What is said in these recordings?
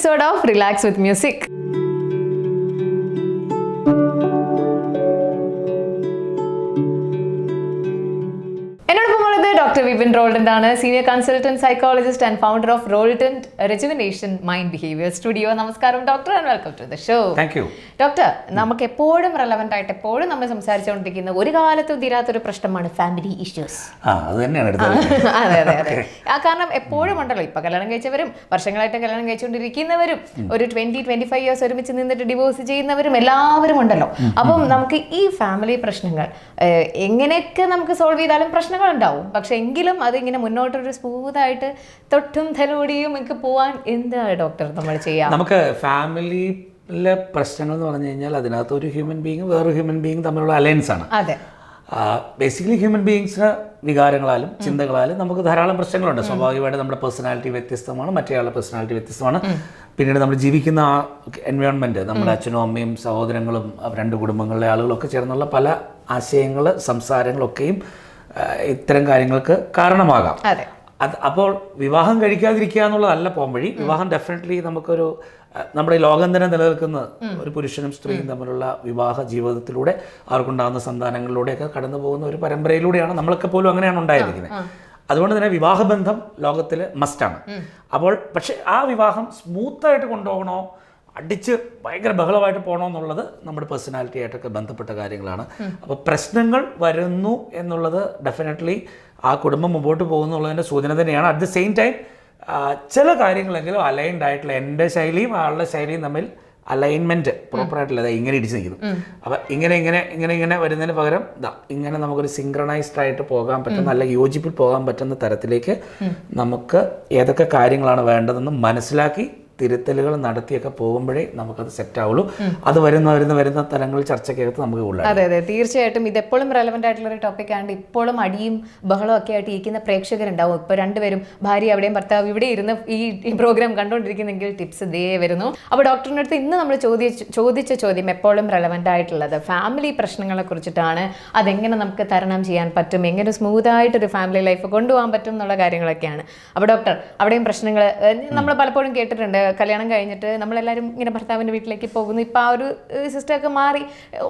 episode of Relax with Music. Dr. Vipin Roldan ആണ് senior consultant psychologist and founder of Roldan rejuvenation mind behaviour studio. നമസ്കാരം doctor and welcome to the show. Thank you doctor. നമുക്ക് എപ്പോഴും relevant ആയിട്ട് എപ്പോഴും നമ്മൾ സംസാരിച്ചുകൊണ്ടിരിക്കുന്ന ഒരു കാലത്തും തീരാത്തൊരു പ്രശ്നമാണ് ഫാമിലി ഇഷ്യൂസ്. അതെ അതെ അതെ. കാരണം എപ്പോഴും ഉണ്ടല്ലോ, ഇപ്പൊ കല്യാണം കഴിച്ചവരും വർഷങ്ങളായിട്ട് കല്യാണം കഴിച്ചുകൊണ്ടിരിക്കുന്നവരും ഒരു 20-25 ഇയേഴ്സ് ഒരുമിച്ച് നിന്നിട്ട് ഡിവോഴ്സ് ചെയ്യുന്നവരും എല്ലാവരും ഉണ്ടല്ലോ. അപ്പം നമുക്ക് ഈ ഫാമിലി പ്രശ്നങ്ങൾ എങ്ങനെയൊക്കെ നമുക്ക് സോൾവ് ചെയ്താലും പ്രശ്നങ്ങൾ ഉണ്ടാവും. പക്ഷെ എങ്കിലും അതിങ്ങനെ മുന്നോട്ടൊരു സ്മൂത്തായിട്ട് തൊട്ടും തലോടിയും ഒക്കെ പോവാൻ എന്താ ഡോക്ടർ നമ്മൾ ചെയ്യാം? നമുക്ക് ഫാമിലിയിലെ പ്രശ്നങ്ങൾ എന്ന് പറഞ്ഞു കഴിഞ്ഞാൽ അതിനകത്ത് ഒരു ഹ്യൂമൻ ബീങ് വേറൊരു ഹ്യൂമൻ ബീങ് തമ്മിലുള്ള അലയൻസ് ആണ്. അതെ. ബേസിക്കലി ഹ്യൂമൻ ബീങ്സിന് വികാരങ്ങളാലും ചിന്തകളാലും നമുക്ക് ധാരാളം പ്രശ്നങ്ങളുണ്ട്. സ്വാഭാവികമായിട്ട് നമ്മുടെ പേഴ്സണാലിറ്റി വ്യത്യസ്തമാണ്, മറ്റേയാളുടെ പേഴ്സണാലിറ്റി വ്യത്യസ്തമാണ്. പിന്നീട് നമ്മൾ ജീവിക്കുന്ന ആ എൻവയോൺമെൻറ്റ്, നമ്മുടെ അച്ഛനും അമ്മയും സഹോദരങ്ങളും രണ്ട് കുടുംബങ്ങളിലെ ആളുകളൊക്കെ ചേർന്നുള്ള പല ആശയങ്ങൾ സംസാരങ്ങളൊക്കെയും ഇത്തരം കാര്യങ്ങൾക്ക് കാരണമാകാം. അപ്പോൾ വിവാഹം കഴിക്കാതിരിക്കുക എന്നുള്ളതല്ല പോംവഴി. വിവാഹം ഡെഫിനറ്റ്ലി നമുക്കൊരു നമ്മുടെ ലോകം തന്നെ നിലനിൽക്കുന്ന ഒരു പുരുഷനും സ്ത്രീയും തമ്മിലുള്ള വിവാഹ ജീവിതത്തിലൂടെ അവർക്കുണ്ടാകുന്ന സന്താനങ്ങളിലൂടെയൊക്കെ കടന്നു പോകുന്ന ഒരു പരമ്പരയിലൂടെയാണ് നമ്മളൊക്കെ പോലും അങ്ങനെയാണ് ഉണ്ടായിരിക്കുന്നത്. അതുകൊണ്ട് തന്നെ വിവാഹബന്ധം ലോകത്തിൽ മസ്റ്റാണ്. അപ്പോൾ പക്ഷെ ആ വിവാഹം സ്മൂത്തായിട്ട് കൊണ്ടുപോകണോ, അടിച്ച് ഭയങ്കര ബഹളമായിട്ട് പോകണോ എന്നുള്ളത് നമ്മുടെ പേഴ്സണാലിറ്റി ആയിട്ടൊക്കെ ബന്ധപ്പെട്ട കാര്യങ്ങളാണ്. അപ്പോൾ പ്രശ്നങ്ങൾ വരുന്നു എന്നുള്ളത് ഡെഫിനറ്റ്ലി ആ കുടുംബം മുമ്പോട്ട് പോകുന്നുള്ളതിൻ്റെ സൂചന തന്നെയാണ്. അറ്റ് ദ സെയിം ടൈം ചില കാര്യങ്ങളെങ്കിലും അലൈൻഡ് ആയിട്ടുള്ള എൻ്റെ ശൈലിയും ആളുടെ ശൈലിയും തമ്മിൽ അലൈൻമെൻറ്റ് പ്രോപ്പറായിട്ടുള്ള ഇങ്ങനെ ഇടിച്ച് നിൽക്കുന്നു. അപ്പം ഇങ്ങനെ വരുന്നതിന് പകരം ഇങ്ങനെ നമുക്കൊരു സിങ്ക്രണൈസ്ഡ് ആയിട്ട് പോകാൻ പറ്റുന്ന, നല്ല യോജിപ്പിൽ പോകാൻ പറ്റുന്ന തരത്തിലേക്ക് നമുക്ക് ഏതൊക്കെ കാര്യങ്ങളാണ് വേണ്ടതെന്ന് മനസ്സിലാക്കി തിരുത്തലുകൾ നടത്തിയൊക്കെ പോകുമ്പോഴേ നമുക്കത് സെറ്റ് ആവുള്ളൂ. അത് വരുന്ന തലങ്ങളിൽ ചർച്ചയ്ക്കകത്ത് നമുക്ക് ഉള്ളത്. അതെ അതെ, തീർച്ചയായിട്ടും ഇതെപ്പോഴും റെലവെന്റ് ആയിട്ടുള്ള ഒരു ടോപ്പിക് ആണ്. ഇപ്പോഴും അടിയും ബഹളവും ഒക്കെ ആയിട്ട് ഇരിക്കുന്ന പ്രേക്ഷകരുണ്ടാവും. ഇപ്പോൾ രണ്ടുപേരും ഭാര്യ അവിടെയും ഭർത്താവ് ഇവിടെ ഇരുന്ന് ഈ പ്രോഗ്രാം കണ്ടുകൊണ്ടിരിക്കുന്നെങ്കിൽ ടിപ്സ് ദേ വരുന്നു. അപ്പോൾ ഡോക്ടറിൻ്റെ അടുത്ത് ഇന്ന് നമ്മൾ ചോദിച്ച ചോദ്യം എപ്പോഴും റെലവെന്റ് ആയിട്ടുള്ളത് ഫാമിലി പ്രശ്നങ്ങളെ കുറിച്ചിട്ടാണ്. അതെങ്ങനെ നമുക്ക് തരണം ചെയ്യാൻ പറ്റും, എങ്ങനെ സ്മൂത്തായിട്ടൊരു ഫാമിലി ലൈഫ് കൊണ്ടുപോകാൻ പറ്റും എന്നുള്ള കാര്യങ്ങളൊക്കെയാണ്. അപ്പോൾ ഡോക്ടർ, അവിടെയും പ്രശ്നങ്ങൾ നമ്മൾ പലപ്പോഴും കേട്ടിട്ടുണ്ട്. കല്യാണം കഴിഞ്ഞിട്ട് നമ്മളെല്ലാവരും ഇങ്ങനെ ഭർത്താവിൻ്റെ വീട്ടിലേക്ക് പോകുന്നു. ഇപ്പോൾ ആ ഒരു സിസ്റ്റമൊക്കെ മാറി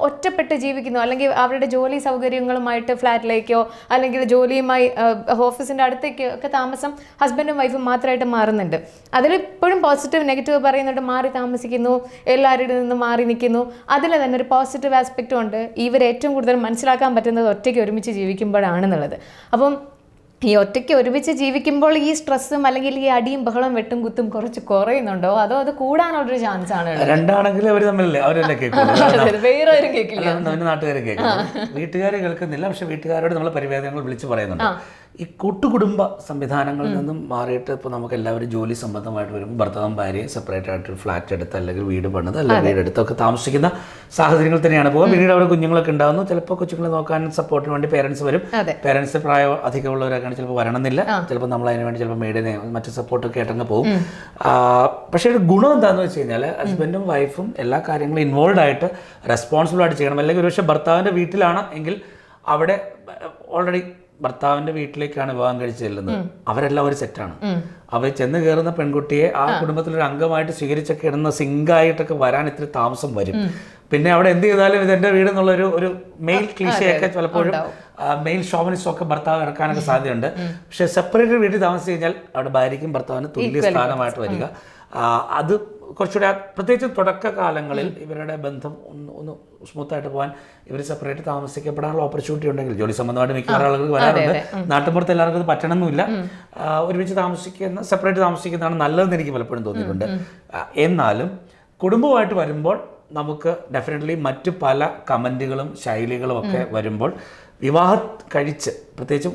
ഒറ്റപ്പെട്ട് ജീവിക്കുന്നു. അല്ലെങ്കിൽ അവരുടെ ജോലി സൗകര്യങ്ങളുമായിട്ട് ഫ്ലാറ്റിലേക്കോ അല്ലെങ്കിൽ ജോലിയുമായി ഓഫീസിൻ്റെ അടുത്തേക്കോ ഒക്കെ താമസം ഹസ്ബൻഡും വൈഫും മാത്രമായിട്ട് മാറുന്നുണ്ട്. അതിൽ ഇപ്പോഴും പോസിറ്റീവ് നെഗറ്റീവ് പറയുന്നുണ്ട്. മാറി താമസിക്കുന്നു, എല്ലാവരുടെ നിന്ന് മാറി നിൽക്കുന്നു. അതിൽ തന്നെ ഒരു പോസിറ്റീവ് ആസ്പെക്റ്റും ഉണ്ട്. ഇവർ ഏറ്റവും കൂടുതൽ മനസ്സിലാക്കാൻ പറ്റുന്നത് ഒറ്റയ്ക്ക് ഒരുമിച്ച് ജീവിക്കുമ്പോഴാണെന്നുള്ളത്. അപ്പം ഈ ഒറ്റയ്ക്ക് ഒരുമിച്ച് ജീവിക്കുമ്പോൾ ഈ സ്ട്രെസ്സും അല്ലെങ്കിൽ ഈ അടിയും ബഹളം വെട്ടും കുത്തും കുറച്ച് കുറയുന്നുണ്ടോ, അതോ അത് കൂടാനുള്ളൊരു ചാൻസ് ആണ്? രണ്ടാണെങ്കിലും അവർ തമ്മിലല്ലേ, അവരല്ലേ കേൾക്കും, വേറെ ആരും കേൾക്കില്ല, നാട്ടുകാരെ കേൾക്കും. വീട്ടുകാരെ കേൾക്കുന്നില്ല, പക്ഷെ വീട്ടുകാരോട് നമ്മൾ പരിവേദനകൾ വിളിച്ച് പറയുന്നുണ്ട്. ഈ കൂട്ടുകുടുംബ സംവിധാനങ്ങളിൽ നിന്നും മാറിയിട്ട് ഇപ്പോൾ നമുക്ക് എല്ലാവരും ജോലി സംബന്ധമായിട്ട് വരുമ്പോൾ ഭർത്താവും ഭാര്യയും സെപ്പറേറ്റ് ആയിട്ട് ഫ്ലാറ്റ് എടുത്ത് അല്ലെങ്കിൽ വീട് പണിത് അല്ലെങ്കിൽ വീടെടുത്തൊക്കെ താമസിക്കുന്ന സാഹചര്യങ്ങൾ തന്നെയാണ് പോകുക. പിന്നീട് അവിടെ കുഞ്ഞുങ്ങളൊക്കെ ഉണ്ടാകുന്നു. ചിലപ്പോൾ കൊച്ചുങ്ങളെ നോക്കാൻ സപ്പോർട്ടിന് വേണ്ടി പേരൻസ് വരും. പേരൻസ് പ്രായം അധികമുള്ളവരൊക്കെയാണ് ചിലപ്പോൾ വരണമെന്നില്ല. ചിലപ്പോൾ നമ്മൾ അതിന് വേണ്ടി ചിലപ്പോൾ മെയ്ഡിനെ മറ്റു സപ്പോർട്ടൊക്കെ ആയിട്ടങ്ങ് പോകും. പക്ഷേ ഒരു ഗുണം എന്താണെന്ന് വെച്ച് കഴിഞ്ഞാൽ ഹസ്ബൻഡും വൈഫും എല്ലാ കാര്യങ്ങളും ഇൻവോൾവ് ആയിട്ട് റെസ്പോൺസിബിൾ ആയിട്ട് ചെയ്യണം. അല്ലെങ്കിൽ ഒരുപക്ഷെ ഭർത്താവിൻ്റെ വീട്ടിലാണ് എങ്കിൽ അവിടെ ഓൾറെഡി ഭർത്താവിൻ്റെ വീട്ടിലേക്കാണ് വിവാഹം കഴിച്ച് ചെല്ലുന്നത്. അവരെല്ലാം ഒരു സെറ്റാണ്. അവർ ചെന്ന് കയറുന്ന പെൺകുട്ടിയെ ആ കുടുംബത്തിലൊരു അംഗമായിട്ട് സ്വീകരിച്ചൊക്കെ ഇടുന്ന സിങ്കായിട്ടൊക്കെ വരാൻ ഇത്തിരി താമസം വരും. പിന്നെ അവിടെ എന്ത് ചെയ്താലും ഇതെൻ്റെ വീടെന്നുള്ളൊരു ഒരു മെയിൽ ക്ലീശയൊക്കെ പലപ്പോഴും മെയിൽ ഷോവനിസം ഒക്കെ ഭർത്താവ് ഇറക്കാനൊക്കെ സാധ്യതയുണ്ട്. പക്ഷെ സെപ്പറേറ്റ് വീട്ടിൽ താമസിച്ച് കഴിഞ്ഞാൽ അവിടെ ഭാര്യയ്ക്കും ഭർത്താവിന് തുല്യ സ്ഥാനമായിട്ട് വരിക. അത് കുറച്ചുകൂടെ പ്രത്യേകിച്ച് തുടക്കകാലങ്ങളിൽ ഇവരുടെ ബന്ധം ഒന്ന് സ്മൂത്തായിട്ട് പോകാൻ ഇവർ സെപ്പറേറ്റ് താമസിക്കപ്പെടാനുള്ള ഓപ്പർച്യൂണിറ്റി ഉണ്ടെങ്കിൽ, ജോലി സംബന്ധമായിട്ട് മിക്കവാറും ആളുകൾക്ക് വരാറുണ്ട്. നാട്ടുമ്പുറത്ത് എല്ലാവർക്കും അത് പറ്റണമെന്നില്ല. ഒരുമിച്ച് സെപ്പറേറ്റ് താമസിക്കുന്നതാണ് നല്ലതെന്ന് എനിക്ക് പലപ്പോഴും തോന്നിയിട്ടുണ്ട്. എന്നാലും കുടുംബമായിട്ട് വരുമ്പോൾ നമുക്ക് ഡെഫിനറ്റ്ലി മറ്റു പല കമൻറ്റുകളും ശൈലികളും ഒക്കെ വരുമ്പോൾ വിവാഹം കഴിച്ച് പ്രത്യേകിച്ചും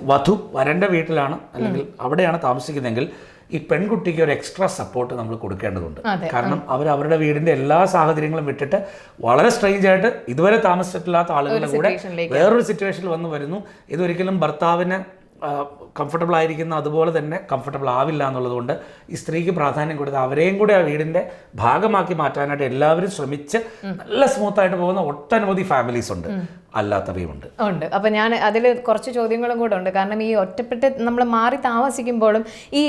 വരൻ്റെ വീട്ടിലാണ് അല്ലെങ്കിൽ അവിടെയാണ് താമസിക്കുന്നതെങ്കിൽ ഈ പെൺകുട്ടിക്ക് ഒരു എക്സ്ട്രാ സപ്പോർട്ട് നമ്മൾ കൊടുക്കേണ്ടതുണ്ട്. കാരണം അവരുടെ വീടിൻ്റെ എല്ലാ സാഹചര്യങ്ങളും വിട്ടിട്ട് വളരെ സ്ട്രേഞ്ച് ആയിട്ട് ഇതുവരെ താമസിച്ചിട്ടില്ലാത്ത ആളുകളുടെ കൂടെ വേറൊരു സിറ്റുവേഷനിൽ വരുന്നു. ഇതൊരിക്കലും ഭർത്താവിന് കംഫർട്ടബിൾ ആയിരിക്കുന്ന അതുപോലെ തന്നെ കംഫർട്ടബിൾ ആവില്ല എന്നുള്ളതുകൊണ്ട് ഈ സ്ത്രീക്ക് പ്രാധാന്യം കൊടുത്ത് അവരെയും കൂടെ ആ വീടിൻ്റെ ഭാഗമാക്കി മാറ്റാനായിട്ട് എല്ലാവരും ശ്രമിച്ച് നല്ല സ്മൂത്തായിട്ട് പോകുന്ന ഒട്ടനവധി ഫാമിലീസ് ഉണ്ട്, അല്ലാത്തവയുമുണ്ട്. ഉണ്ട്. അപ്പം ഞാൻ അതിൽ കുറച്ച് ചോദ്യങ്ങളും കൂടെ ഉണ്ട്. കാരണം ഈ ഒറ്റപ്പെട്ട് നമ്മൾ മാറി താമസിക്കുമ്പോഴും ഈ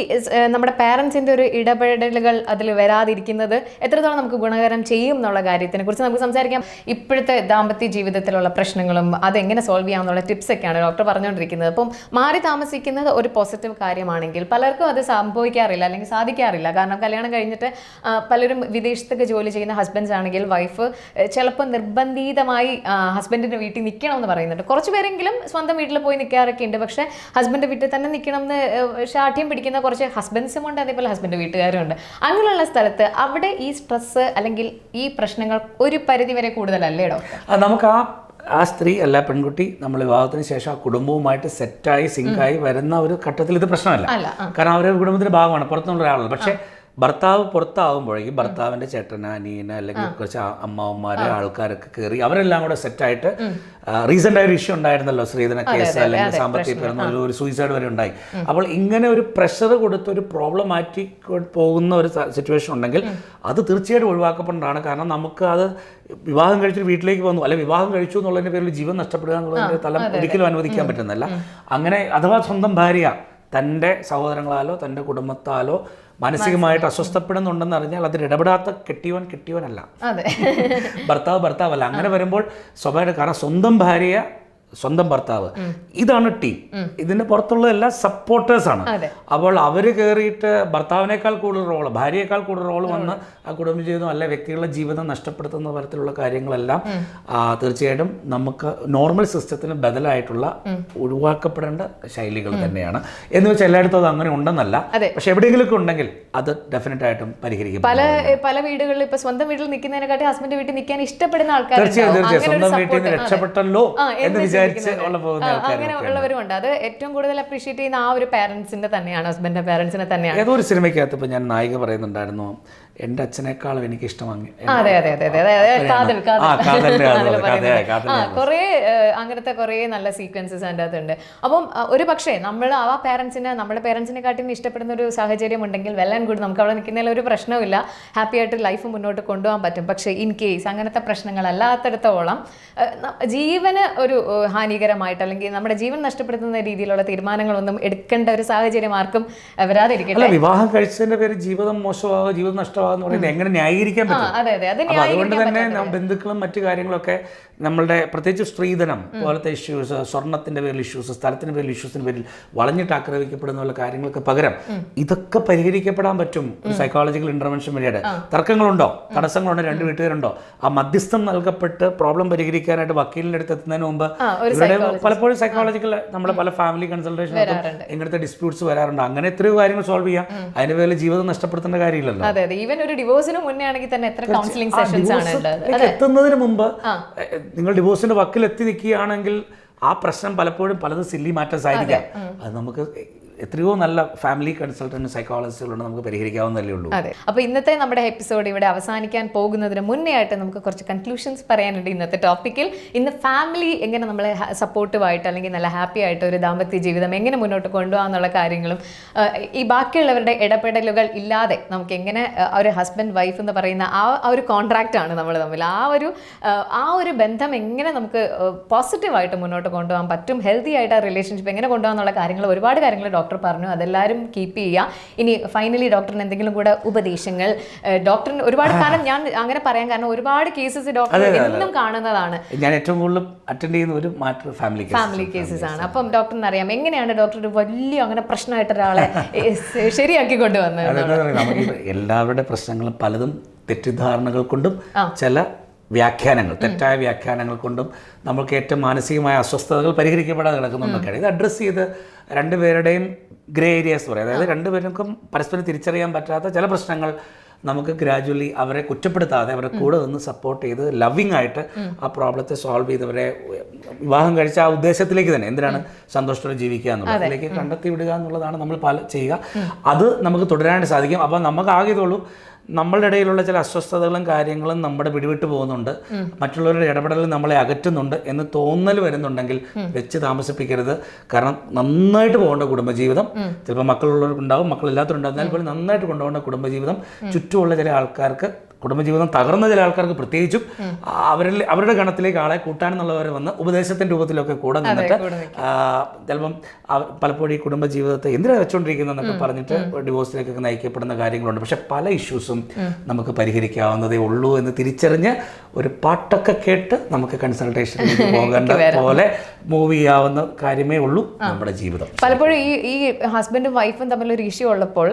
നമ്മുടെ പാരൻസിൻ്റെ ഒരു ഇടപെടലുകൾ അതിൽ വരാതിരിക്കുന്നത് എത്രത്തോളം നമുക്ക് ഗുണകരം ചെയ്യും എന്നുള്ള കാര്യത്തിനെ കുറിച്ച് നമുക്ക് സംസാരിക്കാം. ഇപ്പോഴത്തെ ദാമ്പത്യ ജീവിതത്തിലുള്ള പ്രശ്നങ്ങളും അതെങ്ങനെ സോൾവ് ചെയ്യാമെന്നുള്ള ടിപ്സൊക്കെയാണ് ഡോക്ടർ പറഞ്ഞുകൊണ്ടിരിക്കുന്നത്. അപ്പം മാറി താമസിക്കുന്നത് ഒരു പോസിറ്റീവ് കാര്യമാണെങ്കിൽ പലർക്കും അത് സംഭവിക്കാറില്ല അല്ലെങ്കിൽ സാധിക്കാറില്ല. കാരണം കല്യാണം കഴിഞ്ഞിട്ട് പലരും വിദേശത്തൊക്കെ ജോലി ചെയ്യുന്ന ഹസ്ബൻഡ്സ് ആണെങ്കിൽ വൈഫ് ചിലപ്പോൾ നിർബന്ധിതമായി ഹസ്ബൻഡിൻ്റെ വീട്ടിൽ നിൽക്കണമെന്ന് പറയുന്നുണ്ട്. കുറച്ച് പേരെങ്കിലും സ്വന്തം വീട്ടിൽ പോയി നിൽക്കാറൊക്കെ ഉണ്ട്. പക്ഷേ ഹസ്ബൻഡ് വീട്ടിൽ തന്നെ നിൽക്കണം എന്ന് ശാഠ്യം പിടിക്കുന്ന കുറച്ച് ഹസ്ബൻഡ്സും ഉണ്ട്, അതേപോലെ ഹസ്ബൻഡ് വീട്ടുകാരും ഉണ്ട്. അങ്ങനെയുള്ള സ്ഥലത്ത് അവിടെ ഈ സ്ട്രെസ് അല്ലെങ്കിൽ ഈ പ്രശ്നങ്ങൾ ഒരു പരിധി വരെ കൂടുതലല്ലേ ഡോക്ടർ? നമുക്ക് ആ സ്ത്രീ അല്ല പെൺകുട്ടി നമ്മൾ വിവാഹത്തിന് ശേഷം ആ കുടുംബവുമായിട്ട് സെറ്റായി സിങ്കായി വരുന്ന ഒരു ഘട്ടത്തിൽ ഇത് പ്രശ്നമല്ല. കാരണം അവരുടെ കുടുംബത്തിന്റെ ഭാഗമാണ്, പുറത്തുനിന്നുള്ള ഒരാളാണ്. പക്ഷേ ഭർത്താവ് പുറത്താവുമ്പോഴേക്കും ഭർത്താവിൻ്റെ ചേട്ടന്, അനിയന് അല്ലെങ്കിൽ കുറച്ച് അമ്മാവന്മാര് ആൾക്കാരൊക്കെ കയറി അവരെല്ലാം കൂടെ സെറ്റായിട്ട് റീസെൻ്റ് ആയൊരു ഇഷ്യൂ ഉണ്ടായിരുന്നല്ലോ, ശ്രീധന കേസ് അല്ലെങ്കിൽ സാമ്പത്തിക ഒരു സൂയിസൈഡ് വരെ ഉണ്ടായി. അപ്പോൾ ഇങ്ങനെ ഒരു പ്രഷർ കൊടുത്ത് ഒരു പ്രോബ്ലം മാറ്റി പോകുന്ന ഒരു സിറ്റുവേഷൻ ഉണ്ടെങ്കിൽ അത് തീർച്ചയായിട്ടും ഒഴിവാക്കപ്പെടേണ്ടതാണ്. കാരണം നമുക്ക് അത് വിവാഹം കഴിച്ചൊരു വീട്ടിലേക്ക് വന്നു അല്ലെ വിവാഹം കഴിച്ചു എന്നുള്ളതിൻ്റെ പേരിൽ ജീവൻ നഷ്ടപ്പെടുക എന്നുള്ളതിൻ്റെ തലം ഒരിക്കലും അനുവദിക്കാൻ പറ്റുന്നില്ല. അങ്ങനെ അഥവാ സ്വന്തം ഭാര്യ തൻ്റെ സഹോദരങ്ങളാലോ തൻ്റെ കുടുംബത്താലോ മാനസികമായിട്ട് അസ്വസ്ഥപ്പെടുന്നുണ്ടെന്ന് അറിഞ്ഞാൽ അതിൽ ഇടപെടാത്ത കെട്ടിയവനല്ല, ഭർത്താവല്ല. അങ്ങനെ വരുമ്പോൾ സ്വാഭാവിക, കാരണം സ്വന്തം ഭാര്യ സ്വന്തം ഭർത്താവ് ഇതാണ് ടീം, ഇതിന് പുറത്തുള്ള എല്ലാ സപ്പോർട്ടേഴ്സാണ്. അപ്പോൾ അവർ കയറിയിട്ട് ഭർത്താവിനേക്കാൾ കൂടുതൽ റോള്, ഭാര്യയേക്കാൾ കൂടുതൽ റോള് വന്ന് ആ കുടുംബ ജീവിതം അല്ലെ വ്യക്തികളുടെ ജീവിതം നഷ്ടപ്പെടുത്തുന്ന തരത്തിലുള്ള കാര്യങ്ങളെല്ലാം തീർച്ചയായിട്ടും നമുക്ക് നോർമൽ സിസ്റ്റത്തിന് ബദലായിട്ടുള്ള ഒഴിവാക്കപ്പെടേണ്ട ശൈലികൾ തന്നെയാണ്. എന്ന് വെച്ചാൽ എല്ലായിടത്തും അത് അങ്ങനെ ഉണ്ടെന്നല്ല, പക്ഷെ എവിടെയെങ്കിലുമൊക്കെ ഉണ്ടെങ്കിൽ അത് ഡെഫിനറ്റ് ആയിട്ടും പരിഹരിക്കും. പല വീടുകളിൽ ഇപ്പൊ സ്വന്തം വീട്ടിൽ നിൽക്കുന്നതിനെക്കാട്ടി ഹസ്ബൻഡ് വീട്ടിൽ നിൽക്കാൻ ഇഷ്ടപ്പെടുന്ന ആൾക്കാർ തീർച്ചയായും സ്വന്തം വീട്ടിൽ നിന്ന് രക്ഷപ്പെട്ടല്ലോ എന്ന് വിചാരിച്ച് അങ്ങനെ ഉള്ളവരുമുണ്ട്. അത് ഏറ്റവും കൂടുതൽ അപ്രീഷിയേറ്റ് ചെയ്യുന്ന ആ ഒരു പാരന്റ്സിന്റെ തന്നെയാണ്, ഹസ്ബൻഡിന്റെ പാരന്റ്സിനെ തന്നെയാണ്. ഏതോ ഒരു സിനിമയ്ക്കകത്ത് ഇപ്പൊ ഞാൻ നായിക പറയുന്നുണ്ടായിരുന്നു, എൻ്റെ അച്ഛനേക്കാളും എനിക്ക് ഇഷ്ടം കുറേ അങ്ങനത്തെ കുറേ നല്ല സീക്വൻസസ് അതിൻ്റെ അകത്തുണ്ട്. അപ്പം ഒരു പക്ഷേ നമ്മൾ ആ പാരൻസിനെ നമ്മുടെ പാരൻസിനെ കാട്ടിന് ഇഷ്ടപ്പെടുന്ന ഒരു സാഹചര്യം ഉണ്ടെങ്കിൽ വെൽ ആൻഡ് ഗുഡ്, നമുക്ക് അവിടെ നിൽക്കുന്നതിൽ ഒരു പ്രശ്നമില്ല, ഹാപ്പി ആയിട്ട് ലൈഫ് മുന്നോട്ട് കൊണ്ടുപോകാൻ പറ്റും. പക്ഷേ ഇൻ കേസ് അങ്ങനത്തെ പ്രശ്നങ്ങളല്ലാത്തടത്തോളം ജീവന് ഒരു ഹാനികരമായിട്ട് അല്ലെങ്കിൽ നമ്മുടെ ജീവൻ നഷ്ടപ്പെടുത്തുന്ന രീതിയിലുള്ള തീരുമാനങ്ങളൊന്നും എടുക്കേണ്ട ഒരു സാഹചര്യം ആർക്കും വരാതിരിക്കട്ടെ. വിവാഹം കഴിച്ചതിന്റെ പേര് ജീവിതം മോശമാവുക, ജീവിതം നഷ്ടമാകുക എന്ന് പറയുന്നത് എങ്ങനെ ന്യായീകരിക്കാൻ പറ്റും? അതുകൊണ്ട് തന്നെ ബന്ധുക്കളും മറ്റു കാര്യങ്ങളൊക്കെ നമ്മളുടെ പ്രത്യേകിച്ച് സ്ത്രീധനം പോലത്തെ ഇഷ്യൂസ്, സ്വർണത്തിന്റെ പേരിൽ ഇഷ്യൂസ്, സ്ഥലത്തിന്റെ പേരിൽ ഇഷ്യൂസിന്റെ പേരിൽ വളഞ്ഞിട്ട് ആക്രമിക്കപ്പെടുന്ന കാര്യങ്ങൾക്ക് പകരം ഇതൊക്കെ പരിഹരിക്കപ്പെടാൻ പറ്റും സൈക്കോളജിക്കൽ ഇന്റർവെൻഷൻ വഴിയായിട്ട്. തർക്കങ്ങളുണ്ടോ, തടസ്സങ്ങളുണ്ടോ, രണ്ട് വീട്ടുകാരുണ്ടോ, ആ മധ്യസ്ഥം നൽകപ്പെട്ട് പ്രോബ്ലം പരിഹരിക്കാനായിട്ട് വക്കീലിന്റെ അടുത്ത് എത്തുന്നതിന് മുമ്പ് ഇവരുടെ പലപ്പോഴും സൈക്കോളജിക്കൽ നമ്മുടെ പല ഫാമിലി കൺസൾട്ടേഷൻ ഇങ്ങനത്തെ ഡിസ്പ്യൂട്ട്സ് വരാറുണ്ട്. അങ്ങനെ എത്രയോ കാര്യങ്ങൾ സോൾവ് ചെയ്യാം, അതിന്റെ പേരിൽ ജീവിതം നഷ്ടപ്പെടുത്തേണ്ട കാര്യമില്ലല്ലോ. ഈവൻ ഒരു ഡിവോഴ്സിന് മുന്നേ ആണെങ്കിൽ തന്നെ എത്ര കൗൺസിലിംഗ് സെഷൻസ് ആണ് എത്തുന്നതിന് മുമ്പ് നിങ്ങൾ ഡിവോഴ്സിന്റെ വക്കിൽ എത്തി നിൽക്കുകയാണെങ്കിൽ ആ പ്രശ്നം പലപ്പോഴും പലതും സില്ലി മാറ്റേഴ്സ് ആയിരിക്കാം. അത് നമുക്ക് എത്രയോ നല്ല ഫാമിലി കൺസൾട്ടന്റ് സൈക്കോളജിസ്റ്റുകളുണ്ട്, നമുക്ക് പരിഹരിക്കാവുന്നതല്ലേ ഉള്ളൂ. അതെ. അപ്പോൾ ഇന്നത്തെ നമ്മുടെ എപ്പിസോഡ് ഇവിടെ അവസാനിക്കാൻ പോകുന്നതിന് മുന്നേ ആയിട്ട് നമുക്ക് കുറച്ച് കൺക്ലൂഷൻസ് പറയാനുണ്ട് ഇന്നത്തെ ടോപ്പിക്കിൽ. ഇന്ന് ഫാമിലി എങ്ങനെ നമ്മളെ സപ്പോർട്ടീവായിട്ട് അല്ലെങ്കിൽ നല്ല ഹാപ്പി ആയിട്ട് ഒരു ദാമ്പത്യ ജീവിതം എങ്ങനെ മുന്നോട്ട് കൊണ്ടുപോകാന്നുള്ള കാര്യങ്ങളും ഈ ബാക്കിയുള്ളവരുടെ ഇടപെടലുകൾ ഇല്ലാതെ നമുക്ക് എങ്ങനെ ഒരു ഹസ്ബൻഡ് വൈഫ് എന്ന് പറയുന്ന ആ ഒരു കോൺട്രാക്റ്റ് ആണ് നമ്മൾ തമ്മിൽ, ആ ഒരു ബന്ധം എങ്ങനെ നമുക്ക് പോസിറ്റീവായിട്ട് മുന്നോട്ട് കൊണ്ടുപോകാൻ പറ്റും, ഹെൽത്തി ആയിട്ട് ആ റിലേഷൻഷിപ്പ് എങ്ങനെ കൊണ്ടുപോകാന്നുള്ള കാര്യങ്ങൾ, ഒരുപാട് കാര്യങ്ങൾ ഡോക്ടർ പറഞ്ഞു, അതെല്ലാവരും കീപ്പ് ചെയ്യുക. ഇനി ഫൈനലി ഡോക്ടറിന് എന്തെങ്കിലും കൂടെ ഉപദേശങ്ങൾ, ഡോക്ടറിന് ഒരുപാട് കാലം ഞാൻ അങ്ങനെ പറയാൻ കാരണം ഒരുപാട് കേസസ് ഡോക്ടർ എന്നും കാണുന്നതാണ്. ഞാൻ ഏറ്റവും കൂടുതൽ അറ്റൻഡ് ചെയ്യുന്ന ഒരു മാറ്റർ ഫാമിലി കേസസ് ആണ്. അപ്പം ഡോക്ടറിന് അറിയാം എങ്ങനെയാണ് ഡോക്ടർ ഒരു വലിയ അങ്ങനെ പ്രശ്നമായിട്ട് ഒരാളെ ശരിയാക്കി കൊണ്ടുവന്നത്. എല്ലാവരുടെ പ്രശ്നങ്ങളും പലതും തെറ്റിദ്ധാരണകൾ കൊണ്ടും ചില വ്യാഖ്യാനങ്ങൾ, തെറ്റായ വ്യാഖ്യാനങ്ങൾ കൊണ്ടും നമുക്ക് ഏറ്റവും മാനസികമായ അസ്വസ്ഥതകൾ പരിഹരിക്കപ്പെടാതെ കിടക്കുന്നുണ്ടൊക്കെയാണ്. ഇത് അഡ്രസ്സ് ചെയ്ത് രണ്ടുപേരുടെയും ഗ്രേ ഏരിയാസ് പറയും, അതായത് രണ്ടുപേർക്കും പരസ്പരം തിരിച്ചറിയാൻ പറ്റാത്ത ചില പ്രശ്നങ്ങൾ നമുക്ക് ഗ്രാജുവലി അവരെ കുറ്റപ്പെടുത്താതെ അവരെ കൂടെ നിന്ന് സപ്പോർട്ട് ചെയ്ത് ലവിങ് ആയിട്ട് ആ പ്രോബ്ലത്തെ സോൾവ് ചെയ്തവരെ വിവാഹം കഴിച്ച ആ ഉദ്ദേശത്തിലേക്ക് തന്നെ, എന്തിനാണ് സന്തോഷത്തോടെ ജീവിക്കുക എന്നുള്ളതിലേക്ക് കണ്ടെത്തി വിടുക എന്നുള്ളതാണ് നമ്മൾ ചെയ്യുക. അത് നമുക്ക് തുടരാനായിട്ട് സാധിക്കും. അപ്പോൾ നമുക്ക് ആകെയുള്ളൂ നമ്മളുടെ ഇടയിലുള്ള ചില അസ്വസ്ഥതകളും കാര്യങ്ങളും നമ്മുടെ പിടിവിട്ട് പോകുന്നുണ്ട്, മറ്റുള്ളവരുടെ ഇടപെടലിൽ നമ്മളെ അകറ്റുന്നുണ്ട് എന്ന് തോന്നൽ വരുന്നുണ്ടെങ്കിൽ വെച്ച് താമസിപ്പിക്കരുത്. കാരണം നന്നായിട്ട് പോകേണ്ട കുടുംബജീവിതം, ചിലപ്പോൾ മക്കളുള്ളവർക്കുണ്ടാവും, മക്കളില്ലാത്തവരുണ്ടാവും, എന്നാൽ പോലും നന്നായിട്ട് കൊണ്ടുപോകേണ്ട കുടുംബജീവിതം ചുറ്റുമുള്ള ചില ആൾക്കാർക്ക്, കുടുംബജീവിതം തകർന്ന ചില ആൾക്കാർക്ക് പ്രത്യേകിച്ചും അവരുടെ ഗണത്തിലേക്ക് ആളെ കൂട്ടാനെന്നുള്ളവർ വന്ന് ഉപദേശത്തിൻ്റെ രൂപത്തിലൊക്കെ കൂടെ നിന്നിട്ട് ചിലപ്പം പലപ്പോഴും ഈ കുടുംബജീവിതത്തെ എന്തിനാണ് വെച്ചുകൊണ്ടിരിക്കുന്നതെന്നൊക്കെ പറഞ്ഞിട്ട് ഡിവോഴ്സിലേക്കൊക്കെ നയിക്കപ്പെടുന്ന കാര്യങ്ങളുണ്ട്. പക്ഷെ പല ഇഷ്യൂസും നമുക്ക് പരിഹരിക്കാവുന്നതേ ഉള്ളൂ എന്ന് തിരിച്ചറിഞ്ഞ് ഒരു പാട്ടൊക്കെ കേട്ട് നമുക്ക് കൺസൾട്ടേഷനിലേക്ക് പോകേണ്ട പോലെ മൂവ് ചെയ്യാവുന്ന കാര്യമേ ഉള്ളൂ നമ്മുടെ ജീവിതം. പലപ്പോഴും ഈ ഹസ്ബൻഡും വൈഫും തമ്മിലൊരു ഇഷ്യൂ ഉള്ളപ്പോൾ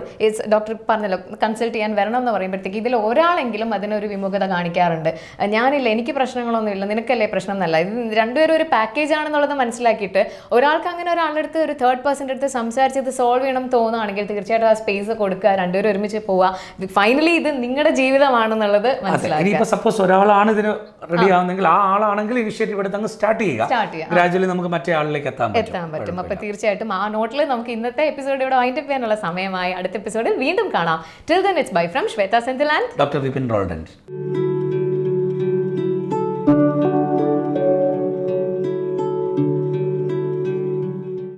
ഡോക്ടർ പറഞ്ഞല്ലോ കൺസൾട്ട് ചെയ്യാൻ വരണം എന്ന് പറയുമ്പോഴത്തേക്ക് ഇതിൽ ഒരാളെങ്കിലും അതിനൊരു വിമുഖത കാണിക്കാറുണ്ട്. ഞാനില്ല, എനിക്ക് പ്രശ്നങ്ങളൊന്നുമില്ല, നിനക്കല്ലേ പ്രശ്നം എന്നല്ല, ഇത് രണ്ടുപേരും ഒരു പാക്കേജ് ആണെന്നുള്ളത് മനസ്സിലാക്കിയിട്ട് ഒരാൾക്ക് അങ്ങനെ ഒരാളുടെ അടുത്ത് ഒരു തേർഡ് പേഴ്സൻ്റെ അടുത്ത് സംസാരിച്ച് ഇത് സോൾവ് ചെയ്യണം തോന്നുകയാണെങ്കിൽ തീർച്ചയായിട്ടും ആ സ്പേസ് കൊടുക്കുക, രണ്ടുപേരും ഒരുമിച്ച് പോവുക. ഫൈനലി ഇത് നിങ്ങളുടെ ജീവിതമാണെന്നുള്ളത് മനസ്സിലാക്കുക. ഇനിയിപ്പോൾ സപ്പോസ് ഒരാളാണ് ഇതിന് റെഡി ആവുന്നെങ്കിൽ ആ ആളാണെങ്കിൽ ഇനിഷ്യേറ്റീവ് എടുത്ത് അങ്ങ് സ്റ്റാർട്ട് ചെയ്യുക. ഗ്രാജുവലി നമുക്ക് മറ്റേ ആളിലേക്ക് എത്താൻ പറ്റും. അപ്പൊ തീർച്ചയായിട്ടും ആ നോട്ടിൽ നമുക്ക് ഇന്നത്തെ എപ്പിസോഡ് ഇവിടെ വൈൻഡപ്പ് ചെയ്യാനുള്ള സമയമായി. അടുത്ത എപ്പിസോഡിൽ വീണ്ടും കാണാം. Till then it's bye from Shweta Senthil and doctor Vipin Roldan.